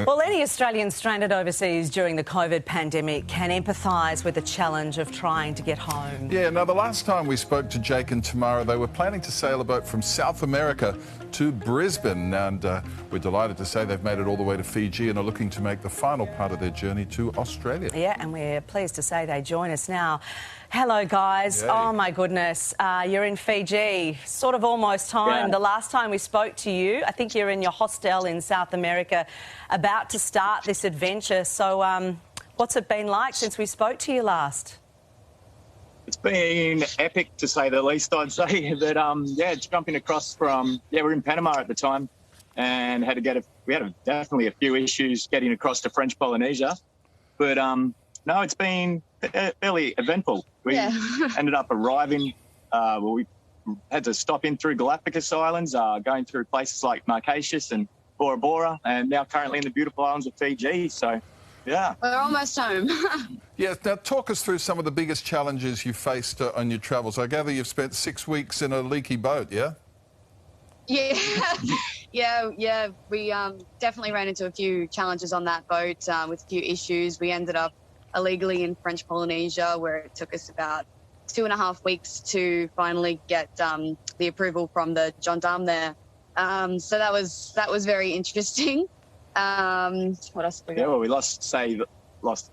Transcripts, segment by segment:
Well, any Australian stranded overseas during the COVID pandemic can empathise with the challenge of trying to get home. Yeah, now the last time we spoke to Jake and Tamara, they were planning to sail a boat from South America to Brisbane, and we're delighted to say they've made it all the way to Fiji and are looking to make the final part of their journey to Australia. Yeah, and we're pleased to say they join us now. Hello, guys. Yay. Oh, my goodness. You're in Fiji. Sort of almost time. Yeah. The last time we spoke to you, I think you're in your hostel in South America, about to start this adventure. So what's it been like since we spoke to you last? It's been epic, to say the least, I'd say. But, jumping across from... Yeah, we're in Panama at the time and we had definitely a few issues getting across to French Polynesia. But, no, it's been fairly eventful. We ended up arriving... we had to stop in through Galapagos Islands, going through places like Marquesas and Bora Bora, and now currently in the beautiful islands of Fiji. So, yeah. We're almost home. Yeah, now talk us through some of the biggest challenges you faced on your travels. I gather you've spent 6 weeks in a leaky boat, yeah? Yeah. We definitely ran into a few challenges on that boat with a few issues. We ended up illegally in French Polynesia, where it took us about 2.5 weeks to finally get the approval from the gendarme there. So that was very interesting. What else have we got? Yeah, well, we lost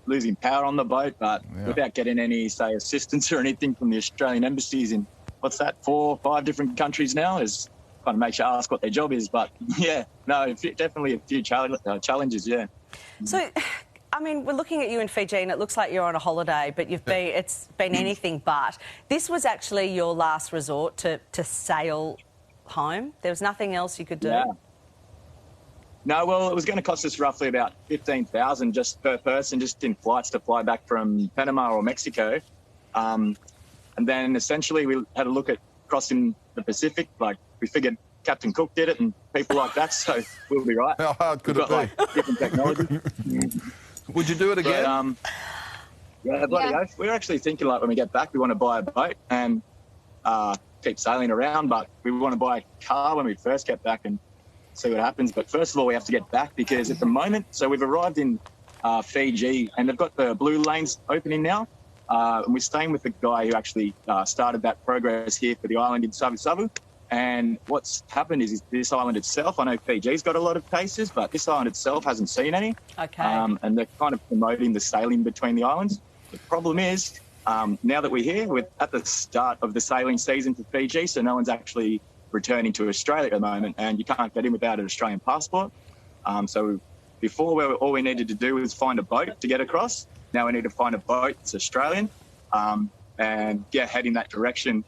losing power on the boat, but without getting any, say, assistance or anything from the Australian embassies in, 4 or 5 different countries now. Is kind of makes you ask what their job is. But, yeah, no, definitely a few challenges, yeah. So, I mean, we're looking at you in Fiji and it looks like you're on a holiday, but it's been anything but. This was actually your last resort to sail home? There was nothing else you could do? Yeah. No, well, it was going to cost us roughly about $15,000 just per person, just in flights to fly back from Panama or Mexico. And then essentially we had a look at crossing the Pacific. Like, we figured Captain Cook did it and people like that, so we'll be right. How hard could it be? Like, different technology. Would you do it again? But, bloody oath. We're actually thinking, like, when we get back, we want to buy a boat and keep sailing around, but we want to buy a car when we first get back and see what happens. But first of all, we have to get back, because at the moment, so we've arrived in Fiji and they've got the blue lanes opening now. And we're staying with the guy who actually started that progress here for the island in Savu Savu. And what's happened is this island itself, I know Fiji's got a lot of cases, but this island itself hasn't seen any. Okay. And they're kind of promoting the sailing between the islands. The problem is, now that we're here, we're at the start of the sailing season for Fiji, so no one's actually returning to Australia at the moment, and you can't get in without an Australian passport. So before, all we needed to do was find a boat to get across. Now we need to find a boat that's Australian and head in that direction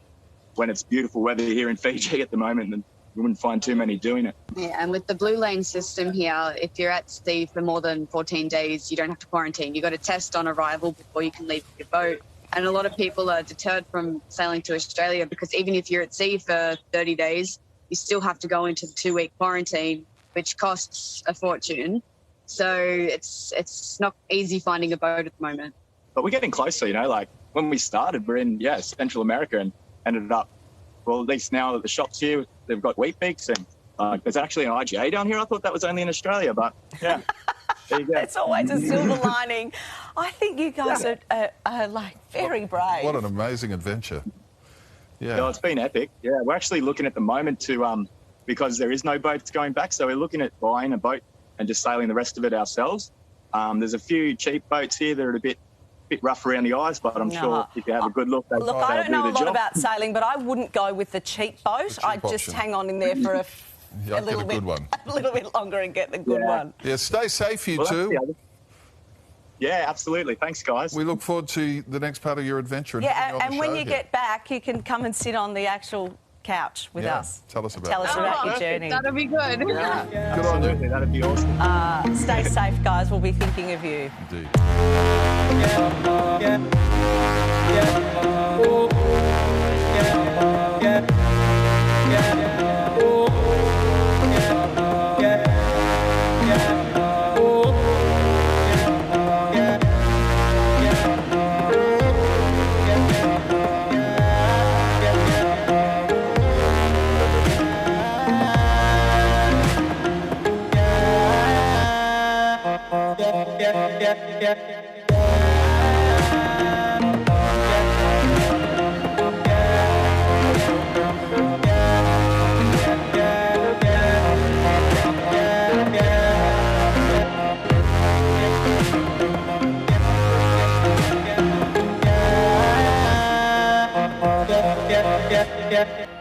when it's beautiful weather here in Fiji at the moment, and you wouldn't find too many doing it. Yeah, and with the blue lane system here, if you're at sea for more than 14 days, you don't have to quarantine. You've got a test on arrival before you can leave your boat. And a lot of people are deterred from sailing to Australia because even if you're at sea for 30 days, you still have to go into the 2-week quarantine, which costs a fortune. So it's not easy finding a boat at the moment. But we're getting closer, you know, like when we started, we're in, Central America and ended up, well, at least now that the shops here, they've got wheat beaks and there's actually an IGA down here. I thought that was only in Australia, but yeah. There you go. It's always a silver lining. I think you guys are like very brave. What an amazing adventure. Yeah. No, it's been epic. Yeah, we're actually looking at the moment to, because there is no boats going back, so we're looking at buying a boat and just sailing the rest of it ourselves. There's a few cheap boats here that are a bit rough around the eyes, but I'm sure if you have a good look, I don't know a lot about sailing, but I wouldn't go with the cheap boat. I'd just hang on in there for a little bit longer and get the good one. Yeah, stay safe, you two. Yeah, absolutely. Thanks, guys. We look forward to the next part of your adventure. And when you get back, you can come and sit on the actual couch with us. Tell us about your journey. That'll be good. Good on you. That'd be awesome. Stay safe, guys. We'll be thinking of you. Indeed. Yeah.